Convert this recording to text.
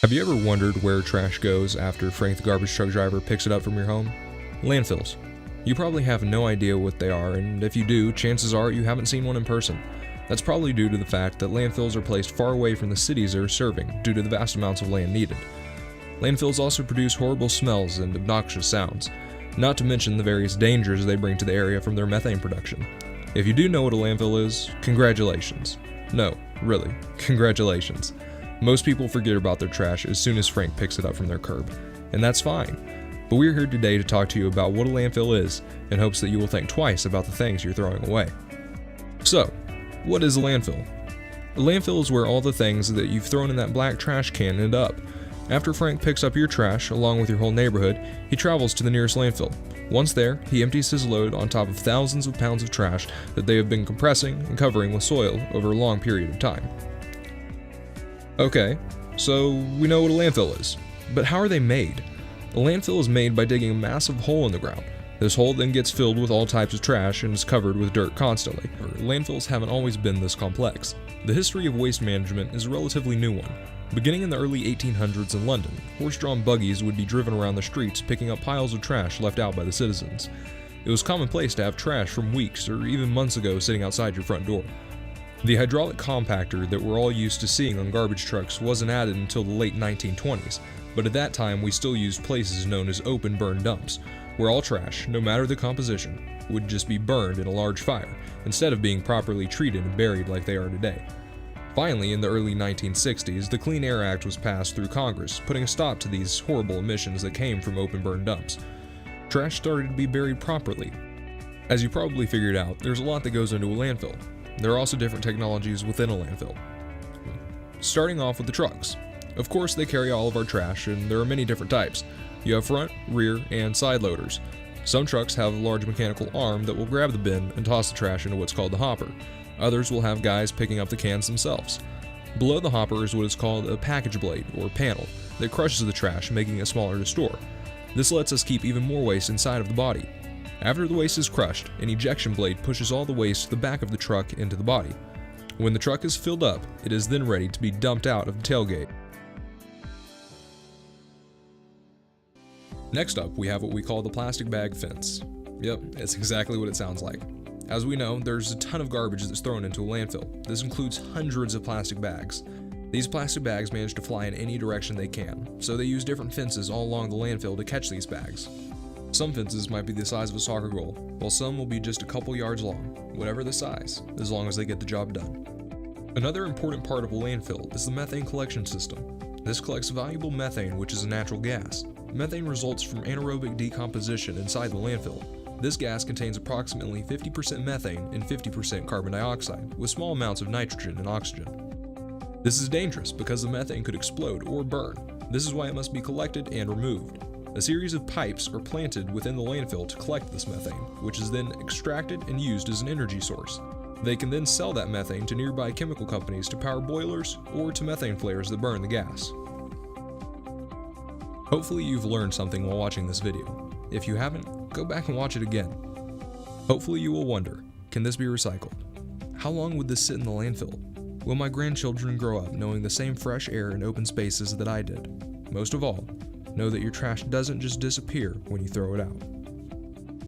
Have you ever wondered where trash goes after Frank the garbage truck driver picks it up from your home? Landfills. You probably have no idea what they are, and if you do, chances are you haven't seen one in person. That's probably due to the fact that landfills are placed far away from the cities they're serving due to the vast amounts of land needed. Landfills also produce horrible smells and obnoxious sounds, not to mention the various dangers they bring to the area from their methane production. If you do know what a landfill is, congratulations. No, really, congratulations. Most people forget about their trash as soon as Frank picks it up from their curb, and that's fine. But we're here today to talk to you about what a landfill is in hopes that you will think twice about the things you're throwing away. So, what is a landfill? A landfill is where all the things that you've thrown in that black trash can end up. After Frank picks up your trash, along with your whole neighborhood, he travels to the nearest landfill. Once there, he empties his load on top of thousands of pounds of trash that they have been compressing and covering with soil over a long period of time. Okay, so we know what a landfill is, but how are they made? A landfill is made by digging a massive hole in the ground. This hole then gets filled with all types of trash and is covered with dirt constantly. Landfills haven't always been this complex. The history of waste management is a relatively new one. Beginning in the early 1800s in London, horse-drawn buggies would be driven around the streets picking up piles of trash left out by the citizens. It was commonplace to have trash from weeks or even months ago sitting outside your front door. The hydraulic compactor that we're all used to seeing on garbage trucks wasn't added until the late 1920s, but at that time we still used places known as open burn dumps, where all trash, no matter the composition, would just be burned in a large fire, instead of being properly treated and buried like they are today. Finally, in the early 1960s, the Clean Air Act was passed through Congress, putting a stop to these horrible emissions that came from open burn dumps. Trash started to be buried properly. As you probably figured out, there's a lot that goes into a landfill. There are also different technologies within a landfill. Starting off with the trucks. Of course, they carry all of our trash, and there are many different types. You have front, rear, and side loaders. Some trucks have a large mechanical arm that will grab the bin and toss the trash into what's called the hopper. Others will have guys picking up the cans themselves. Below the hopper is what is called a package blade, or panel, that crushes the trash, making it smaller to store. This lets us keep even more waste inside of the body. After the waste is crushed, an ejection blade pushes all the waste to the back of the truck into the body. When the truck is filled up, it is then ready to be dumped out of the tailgate. Next up, we have what we call the plastic bag fence. Yep, it's exactly what it sounds like. As we know, there's a ton of garbage that's thrown into a landfill. This includes hundreds of plastic bags. These plastic bags manage to fly in any direction they can, so they use different fences all along the landfill to catch these bags. Some fences might be the size of a soccer goal, while some will be just a couple yards long, whatever the size, as long as they get the job done. Another important part of a landfill is the methane collection system. This collects valuable methane, which is a natural gas. Methane results from anaerobic decomposition inside the landfill. This gas contains approximately 50% methane and 50% carbon dioxide, with small amounts of nitrogen and oxygen. This is dangerous because the methane could explode or burn. This is why it must be collected and removed. A series of pipes are planted within the landfill to collect this methane, which is then extracted and used as an energy source. They can then sell that methane to nearby chemical companies to power boilers or to methane flares that burn the gas. Hopefully you've learned something while watching this video. If you haven't, go back and watch it again. Hopefully you will wonder, can this be recycled? How long would this sit in the landfill? Will my grandchildren grow up knowing the same fresh air and open spaces that I did? Most of all, know that your trash doesn't just disappear when you throw it out.